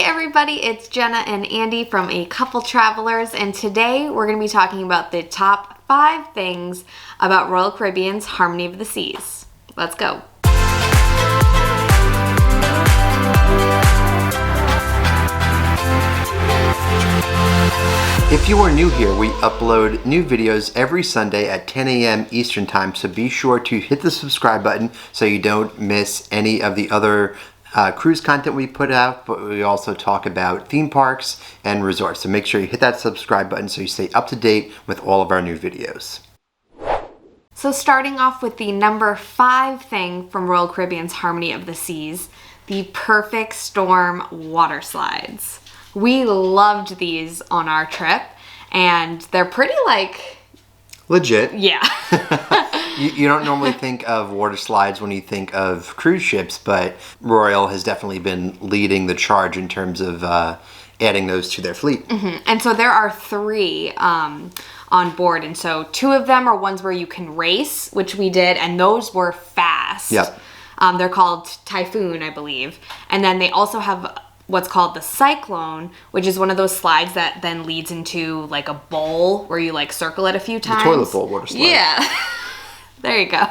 everybody, it's Jenna and Andy from A Couple Travelers, and today we're going to be talking about the top 5 things about Royal Caribbean's Harmony of the Seas. Let's go. If you are new here, we upload new videos every Sunday at 10 a.m. Eastern Time, so be sure to hit the subscribe button so you don't miss any of the other cruise content we put out, but we also talk about theme parks and resorts. So make sure you hit that subscribe button so you stay up to date with all of our new videos. So starting off with the number 5 thing from Royal Caribbean's Harmony of the Seas, the Perfect Storm Waterslides. We loved these on our trip, and they're pretty legit. Yeah. You don't normally think of water slides when you think of cruise ships, but Royal has definitely been leading the charge in terms of adding those to their fleet. Mm-hmm. And so there are 3 on board, and so 2 of them are ones where you can race, which we did, and those were fast. Yep. They're called Typhoon, I believe. And then they also have what's called the Cyclone, which is one of those slides that then leads into like a bowl where you like circle it a few times. The toilet bowl water slide. Yeah. There you go.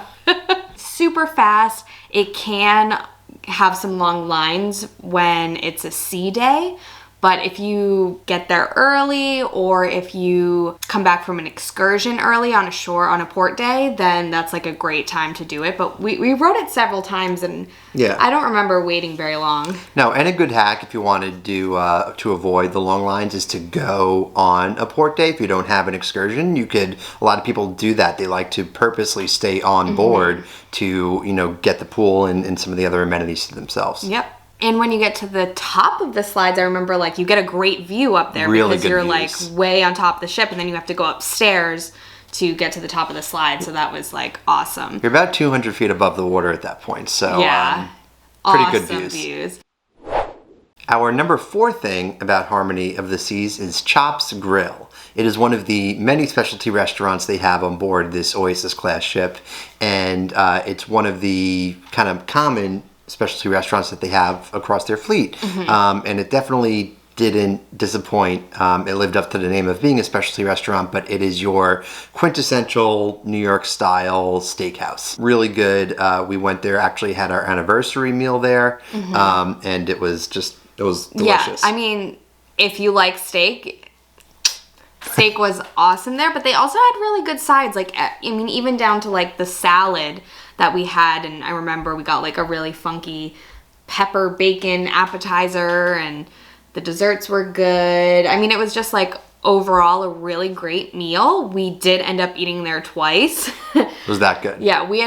Super fast. It can have some long lines when it's a sea day, but if you get there early or if you come back from an excursion early on a shore on a port day, then that's like a great time to do it. But we rode it several times, and yeah, I don't remember waiting very long. No, and a good hack if you want to do to avoid the long lines is to go on a port day. If you don't have an excursion, a lot of people do that. They like to purposely stay on board to, get the pool and some of the other amenities to themselves. Yep. And when you get to the top of the slides, I remember you get a great view up there because you're views. Way on top of the ship, and then you have to go upstairs to get to the top of the slide. So that was awesome. You're about 200 feet above the water at that point. So yeah, pretty awesome good views. Our Our number 4 thing about Harmony of the Seas is Chops Grille. It is one of the many specialty restaurants they have on board this Oasis-Class ship, and it's one of the kind of common specialty restaurants that they have across their fleet. And it definitely didn't disappoint. It lived up to the name of being a specialty restaurant, but it is your quintessential New York style steakhouse. Really good. We went there, actually had our anniversary meal there, and it was delicious. Yeah, I mean, if you like steak was awesome there, but they also had really good sides. Even down to the salad that we had, and I remember we got a really funky pepper bacon appetizer, and the desserts were good. I mean, it was just overall a really great meal. We did end up eating there twice. Was that good? Yeah, we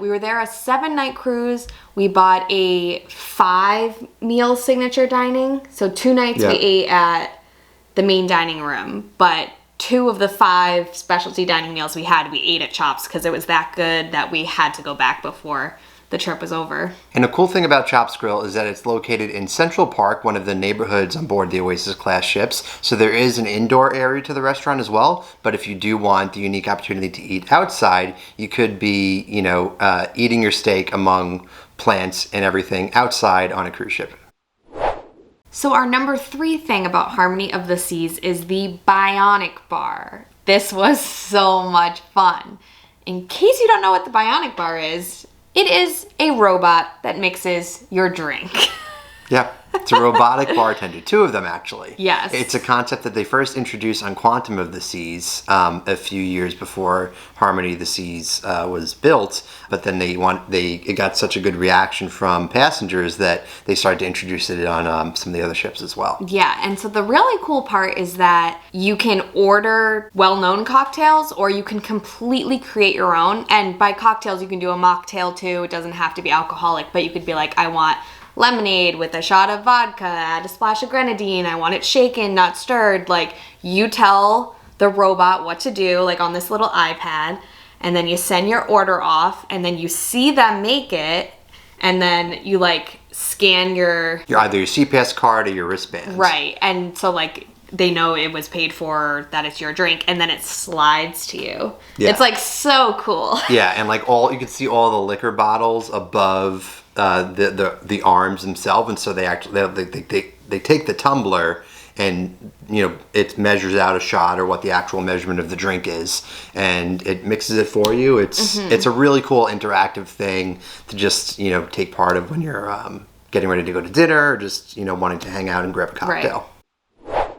were there a 7-night cruise. We bought a 5-meal signature dining. So 2 nights we ate at the main dining room, but 2 of the 5 specialty dining meals we ate at Chops because it was that good that we had to go back before the trip was over. And a cool thing about Chops Grille is that it's located in Central Park, one of the neighborhoods on board the Oasis-Class ships. So there is an indoor area to the restaurant as well. But if you do want the unique opportunity to eat outside, you could be, eating your steak among plants and everything outside on a cruise ship. So our number 3 thing about Harmony of the Seas is the Bionic Bar. This was so much fun. In case you don't know what the Bionic Bar is, it is a robot that mixes your drink. Yeah, it's a robotic bartender. 2 of them, actually. Yes. It's a concept that they first introduced on Quantum of the Seas a few years before Harmony of the Seas was built. But then it got such a good reaction from passengers that they started to introduce it on some of the other ships as well. Yeah, and so the really cool part is that you can order well-known cocktails, or you can completely create your own. And by cocktails, you can do a mocktail too. It doesn't have to be alcoholic, but you could be I want lemonade with a shot of vodka, add a splash of grenadine, I want it shaken, not stirred. You tell the robot what to do, on this little iPad, and then you send your order off, and then you see them make it, and then you scan your either your CPS card or your wristband. Right, and so they know it was paid for, that it's your drink, and then it slides to you. Yeah. It's so cool. Yeah, and you can see all the liquor bottles above the arms themselves, and so they they take the tumbler and, you know, it measures out a shot or what the actual measurement of the drink is, and it mixes it for you. It's a really cool interactive thing to just, you know, take part of when you're getting ready to go to dinner or just, you know, wanting to hang out and grab a cocktail. Right.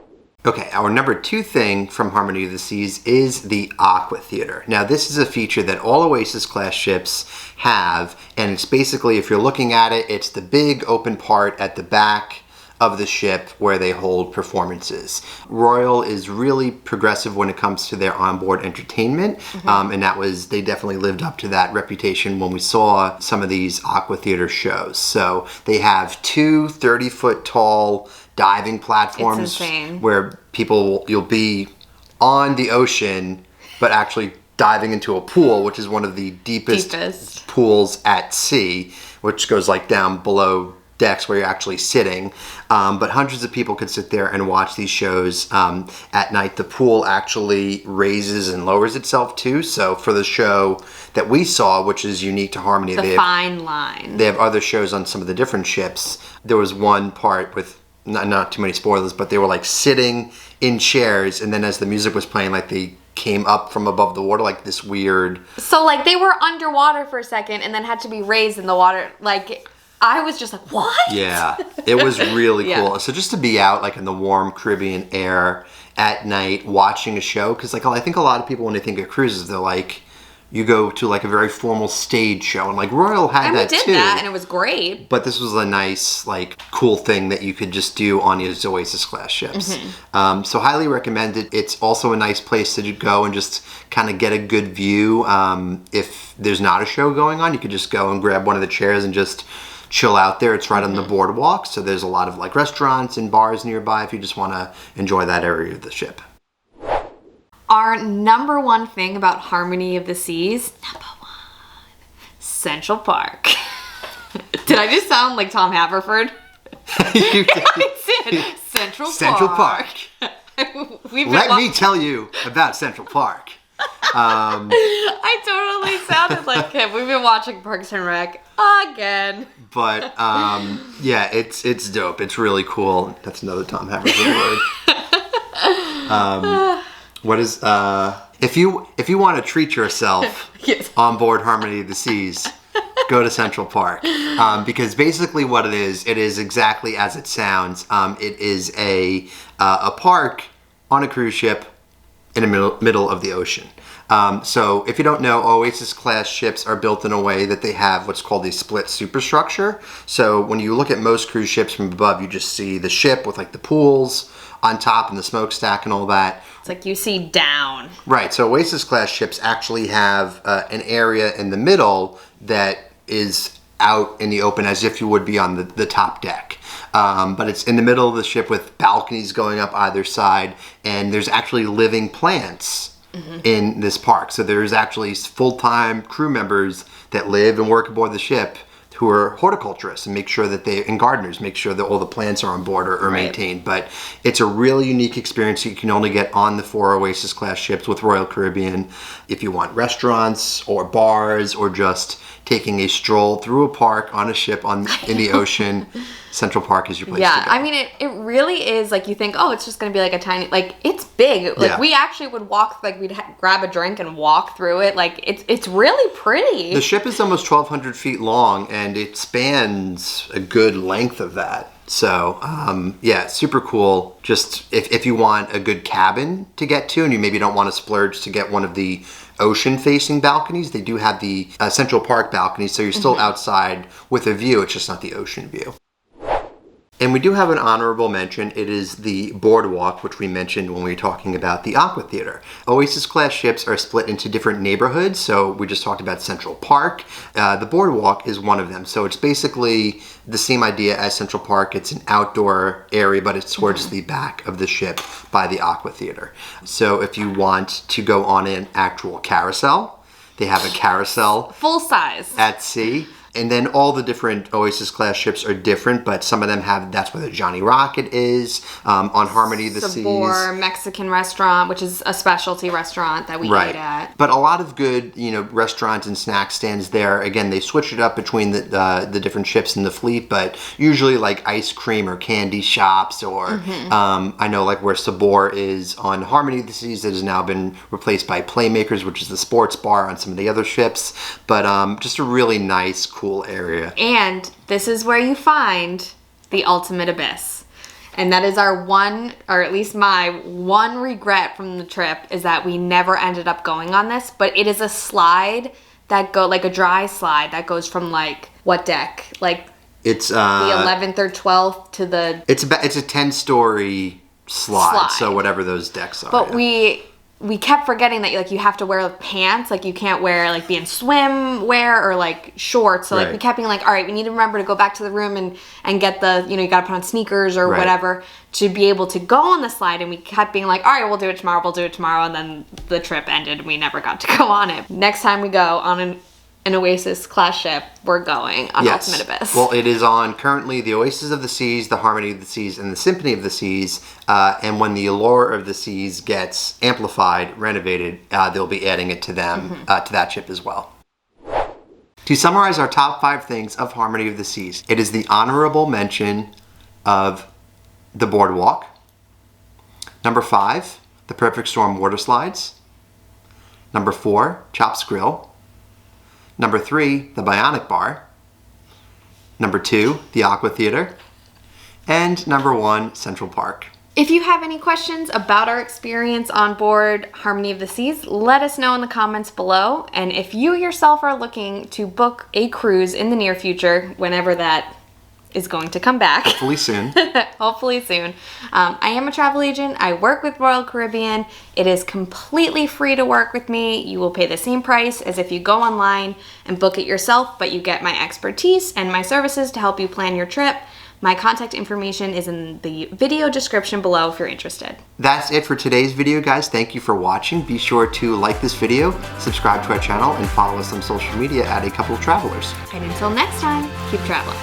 Okay, our number 2 thing from Harmony of the Seas is the Aqua Theater. Now, this is a feature that all Oasis-Class ships have, and it's basically, if you're looking at it, it's the big open part at the back of the ship where they hold performances. Royal is really progressive when it comes to their onboard entertainment, and they definitely lived up to that reputation when we saw some of these Aqua Theater shows. So they have 2 30-foot tall diving platforms where you'll be on the ocean, but actually diving into a pool, which is one of the deepest pools at sea, which goes like down below decks where you're actually sitting, but hundreds of people could sit there and watch these shows at night. The pool actually raises and lowers itself too, so for the show that we saw, which is unique to Harmony, the fine line. They have other shows on some of the different ships. There was one part with not too many spoilers, but they were like sitting in chairs, and then as the music was playing, like they came up from above the water, like this weird. So like they were underwater for a second and then had to be raised in the water, like. I was just like, what? Yeah, it was really cool. So just to be out like in the warm Caribbean air at night watching a show, because like I think a lot of people when they think of cruises, they're like, you go to like a very formal stage show, and like Royal had that too. And we did that, and it was great. But this was a nice, like, cool thing that you could just do on these Oasis-Class ships. So highly recommended. It's also a nice place to go and just kind of get a good view. If there's not a show going on, you could just go and grab one of the chairs and just chill out there. It's right on the Boardwalk, so there's a lot of like restaurants and bars nearby if you just want to enjoy that area of the ship. Our number 1 thing about Harmony of the Seas, number 1, Central Park. Did I just sound like Tom Haverford? You did. I did. Central Park. Let me tell you about Central Park. I totally sounded like him. We've been watching Parks and Rec again. But yeah, it's dope. It's really cool. That's another Tom Haverford word. What is if you want to treat yourself on board Harmony of the Seas, go to Central Park, because basically what it is exactly as it sounds. It is a park on a cruise ship in the middle of the ocean. So if you don't know, Oasis-Class ships are built in a way that they have what's called a split superstructure. So when you look at most cruise ships from above, you just see the ship with like the pools on top and the smokestack and all that. It's like you see down. Right. So Oasis-Class ships actually have an area in the middle that is out in the open as if you would be on the top deck. But it's in the middle of the ship with balconies going up either side, and there's actually living plants in this park. So there's actually full-time crew members that live and work aboard the ship who are horticulturists and make sure that and gardeners make sure that all the plants are on board or maintained. But it's a really unique experience you can only get on the 4 Oasis-Class ships with Royal Caribbean. If you want restaurants or bars or just taking a stroll through a park on a ship in the ocean, Central Park is your place to go. Yeah, I mean, it really is, like, you think, oh, it's just going to be like a tiny, like, it's big. Like, we actually would walk, like, we'd grab a drink and walk through it. Like, it's really pretty. The ship is almost 1,200 feet long, and it spans a good length of that. So, yeah, super cool. Just if you want a good cabin to get to, and you maybe don't want to splurge to get one of the ocean-facing balconies, they do have the Central Park balconies, so you're still outside with a view. It's just not the ocean view. And we do have an honorable mention. It is the Boardwalk, which we mentioned when we were talking about the Aqua Theater. Oasis-Class ships are split into different neighborhoods. So we just talked about Central Park. The Boardwalk is one of them. So it's basically the same idea as Central Park. It's an outdoor area, but it's towards the back of the ship by the Aqua Theater. So if you want to go on an actual carousel, they have a carousel. Full size. At sea. And then all the different Oasis-Class ships are different, but some of them have, that's where the Johnny Rocket is, on Harmony of the Seas. Sabor Mexican restaurant, which is a specialty restaurant that we ate at. But a lot of good, restaurants and snack stands there. Again, they switch it up between the different ships in the fleet, but usually like ice cream or candy shops, or I know like where Sabor is on Harmony of the Seas, that has now been replaced by Playmakers, which is the sports bar on some of the other ships. But just a really nice, cool area. And this is where you find the ultimate abyss. And that is our one, or at least my one regret from the trip, is that we never ended up going on this. But it is a slide that like a dry slide that goes from like, what deck? Like it's the 11th or 12th to the... It's a 10-story slide, so whatever those decks are. But we kept forgetting that like you have to wear pants, like you can't be in swimwear or like shorts. So like we kept being like, all right, we need to remember to go back to the room and get the, you gotta put on sneakers or whatever to be able to go on the slide. And we kept being like, all right, we'll do it tomorrow. And then the trip ended and we never got to go on it. Next time we go on an Oasis-Class ship, we're going on Ultimate Abyss. Well, it is on currently the Oasis of the Seas, the Harmony of the Seas, and the Symphony of the Seas. And when the Allure of the Seas gets amplified, renovated, they'll be adding it to them, to that ship as well. To summarize our top 5 things of Harmony of the Seas, it is the honorable mention of the Boardwalk. Number 5, the Perfect Storm Waterslides. Number 4, Chops Grille. Number 3, the Bionic Bar. Number 2, the Aqua Theater. And number 1, Central Park. If you have any questions about our experience on board Harmony of the Seas, let us know in the comments below. And if you yourself are looking to book a cruise in the near future, whenever that is going to come back. Hopefully soon. Hopefully soon. I am a travel agent. I work with Royal Caribbean. It is completely free to work with me. You will pay the same price as if you go online and book it yourself, but you get my expertise and my services to help you plan your trip. My contact information is in the video description below if you're interested. That's it for today's video, guys. Thank you for watching. Be sure to like this video, subscribe to our channel, and follow us on social media at A Couple of Travelers. And until next time, keep traveling.